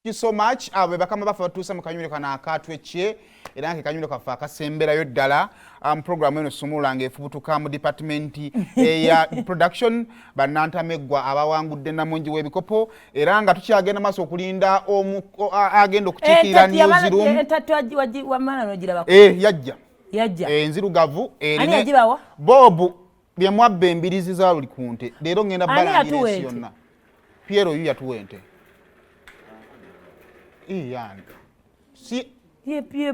you so much. Abe bakama bafa batusa mu kanyulo kana akatwekye era nke kanyulo kafa akasemberayo ddala program eno sumulanga efubutuka mu department ya production banantamegwa abawangudde namungi w'ebikopo era nga tukyagenda maso okulinda agenda okutikira newsroom yajja enzirugavu erine Bob byamwabbe embirizi za luli kunte leero ngenda balangirira yonna Piero yu yatuwente yani si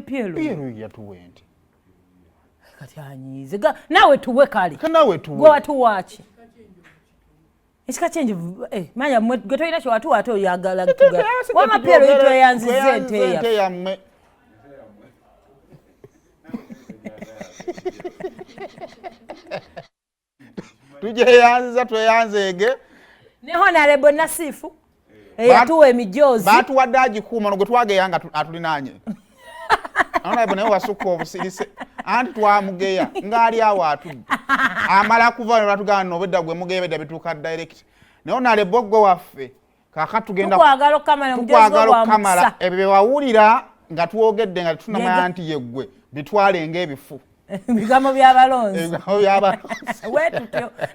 Piero yatuwente kati anyize nawe tuwe kali nawe tuwe gwe watu wachi isika change manya gwe toyina kyo watu wato yagala kuga wama Piero yitwe yanzize ente yamme tujeyanza tweyanzege ne honorable Nasifu yatuwe mijozi batu wadaji kuma ngo twage yanga atulinanye honorable nawe wasuko obusirise anti twamugeya ngali awatu amala kuva batugana nobedda gwe mugebe bituka direct ne honorable gwe waffe kaka tugenda tukwagalo kamera mujozi wa kamera ebebe wawulira nga tuogedde nga tunamanya anti yeggwe bitwale ngebifu bigamo byabalonzi wetu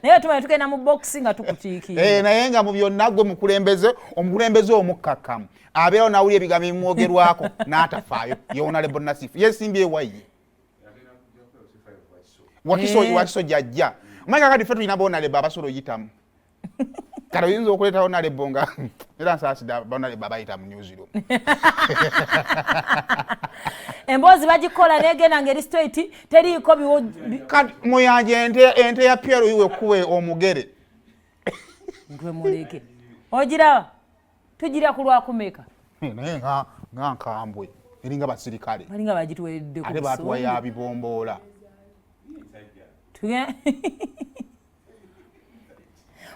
naye tumaye tukena mu boxing nga tukutiikira naye nga mu byonna gwe omukulembeze omukkakkamu abeewo nawulira ebigambo ebimwogerwako n'atafaayo honorable Nasifu yesimbi ewaye wakiso jajja omanya kati ffe tulina honorable abasobola oyitamu kati oyinza okuleeta honorable nga era nsaasida honorable abayita mu newsroom embozi bagikola negenda ngeri straight teriiko kati muyanje ente ya Piero iwe kuwe omugere ngwe muleke ojira tujira kulwa kumeka naye nga nkambwe eringa basirikale balinga bagituwedde ku ate batuwa ya bibombola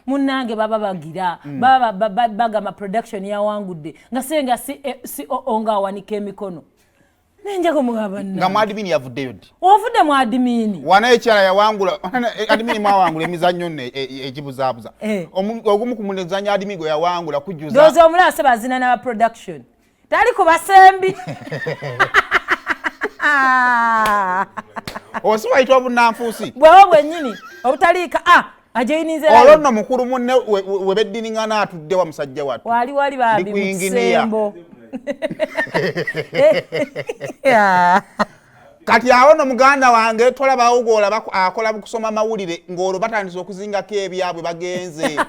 munange baba bagira baba bagama production ya wangudde nga senga si onga wanika emikono nenja kumugaba nga mwadimini yavuddeyo ddi ovudde mwadimini wana ekyala yawangula adimini mwawangula emizannyo nne ekibuzaabuza ogumu ku muzannyo adimini gwe yawangula kujjuza dozo omulase bazina na production tali ku basembi osi wayita obunanfuusi bwewo bwennyini obutaliika ajeinize olonno mukulu munne webeddininga atudde wa musajja wattu wali babi musembo kati awo no muganda wange tolabawo gwola akola kusoma mawulire ng'olwo batandise okuzingako ebyabwe bagenze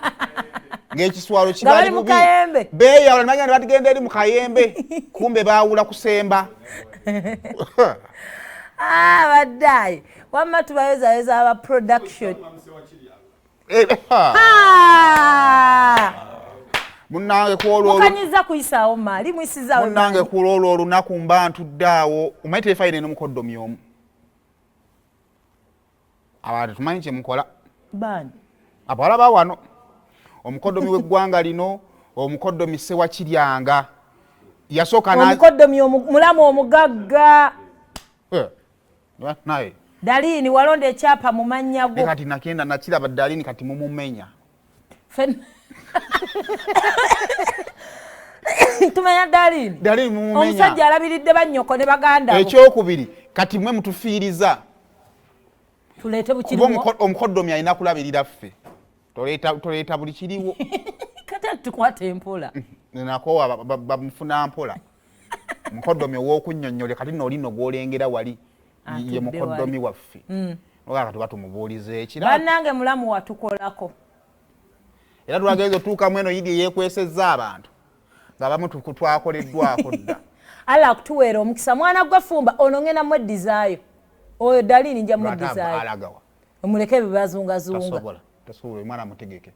ng'ekiswalo kibali bubi beeyawula nimagenda batigenda eri mu kayembe kumbe baawula kusemba baddayi wamma tubayozayeza aba production munange kwolwo mukanyiza kuisaawo mali mwisizawo munange kulolwo olunaku mba ntuddeawo omanyi Terefayina n'omukoddomi omu abantu tumanyi kye mukola bani abawala ba wano omukoddomi w'eggwanga lino omukoddomi Sewakiryanga yasooka omukoddomi mulamu omugagga naye Dalini walonda ekyapa mu mannya go kati nakenda nakiraba Dalini kati mumumenya tumenya Dalini mumumenya omusajja alabiridde bannyoko ne baganda ekyokubiri kati mwe mutufiiriza tuleete bukiriwo omukoddomi alina kulabirira ffe toleeta buli kiriwo kata tukwata empola nakowa bamufuna mpola omukoddomi ow'okunnyonnyola kati noolino gw'olengera wali ye mukoddomi waffe ogaa tuba tumubuuliza ekira bannange mulamu watukolako era tulagenza otuukamu eno yidi eyeekwesezza abantu ng'abamu twakoleddwako dda ala akutuweera omukisa mwana gwe fumba ono ngenda mwedizaayo oyo Dalini nja mwedizaayo alagawa omuleke ebibazungazunga tasobola mwana mutegeke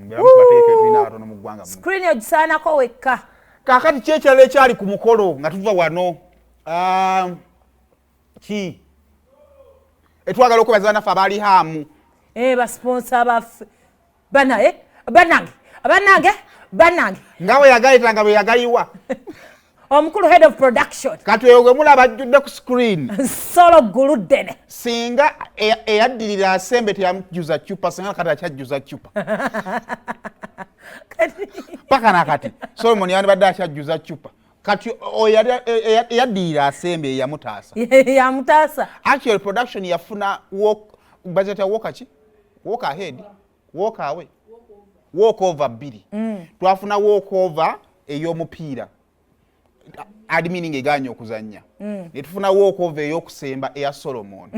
beramutubategeke tulina abatono mu ggwanga screen ogisaanako wekka kaakati kyekyalo ekyali ku mukolo nga tuva wano ki etwagala okwebaza naffe abaali haamu basponsa baffe bannange nga bwe yagayita nga bwe yagayiwa omukulu head of production kati eyo gwe mulaba ajjudde ku screen solo guluddene singa eyaddirira asembe teyamujjuza cupa singa kati akyajjuza cupa paka nakati Solomon yandibadde akyajjuza chupa kati eyaddiira asembe yamutaasa actual production yafuna budget ya walk ahead walk away walk over 2 twafuna walk over ey'omupiira admining eganye okuzannya ne tufuna walk over ey'okusemba eya Solomon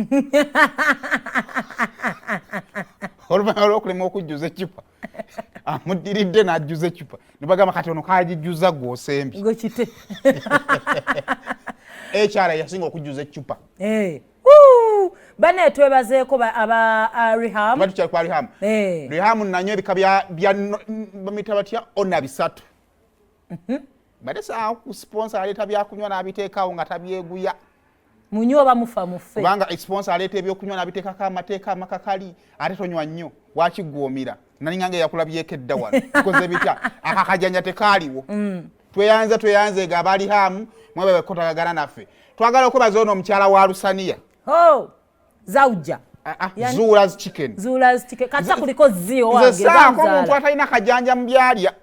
oluvannyuma lw'okulema okujjuza ecupa amuddiridde n'ajjuza ecupa ne bagamba kati ono kaagijjuza gw'osembi gokite ekyala yasinga okujjuza ecupa bane twebazeeko aba Reham batukyali kwa Reham Reham nanywa ebika bamita batya ona 3 bade saa ku sponsor aleta byakunywa n'abiteekawo nga tabyeguya munywa bamufa mufe kubanga sponsor aleta ebyokunywa n'abiteekako amateeka amakakali ate tonywa nnyo wakigwomira naningange yakulabyeko edda wano koze bitya akakajanja tekaaliwo tweyanze ga bali hamu mwebe bekotagana naffe twagala okubaza ono omukyala wa Lusaniya Zauja Zula's chicken kata kuliko zio wange zaako omuntu atalina kajanja mu byalya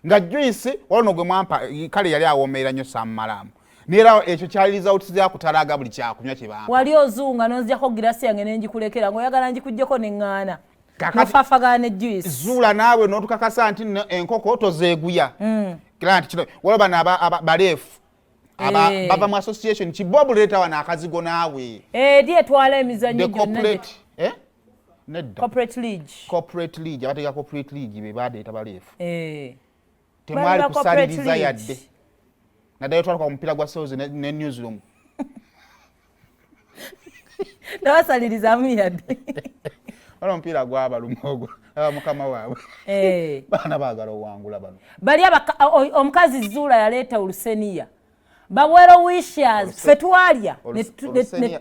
nga juice ono gwe mwampa kale yali awomerera nnyo sammalamu nera ekyo kyaliriza utizya kutalaga buli kyakunywa kibamba wali ozunga nozijako girasi yange nenjikulekera ngoyagala njikujjeko neŋŋaana mafafagane juice Zula naawe n'otukakasa nti enkoko tozeeguya kila nti kino waliba baleefu bava mu association kibobu leeta wana akazigo naawe di etwala emizannyo gyonna nedda corporate league abateeka corporate league be badeeta baleefu temwali kusaliriza yadde naddala twala kwa mupiira gwa South ne newsroom nabasalirizamu yadde wala omupiira gw'abaluma ogwo aba mukama waabwe baana baagala owangula bano bali omukazi Zula yaleeta Oluseniya babwero wishes ffe twalya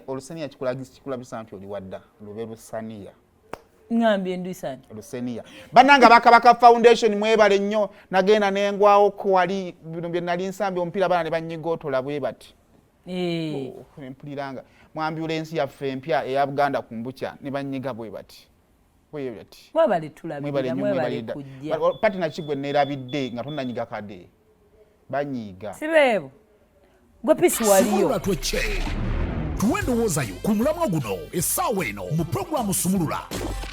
Oluseniya kikulabisa nti oli wadda lube Lusaniya ngambye ndwisani Luseniya bannanga Bakabaka Foundation mwebale nnyo nagenda nengwawo ko wali bino bye nali nsambi omupiira bana ne bannyigotola bwe bati mpuliranga mu ambulance yaffe empya eya Buganda kumbucha ne bannyiga bwe bati mwebale tulabira mwebale kujja pati na kigwe nerabidde nga tonnanyiga kade banyiga sibebo gwe pisi waliyo tuwendo wozayo ku mulamwa guno essaawa eno mu programu Sumulula.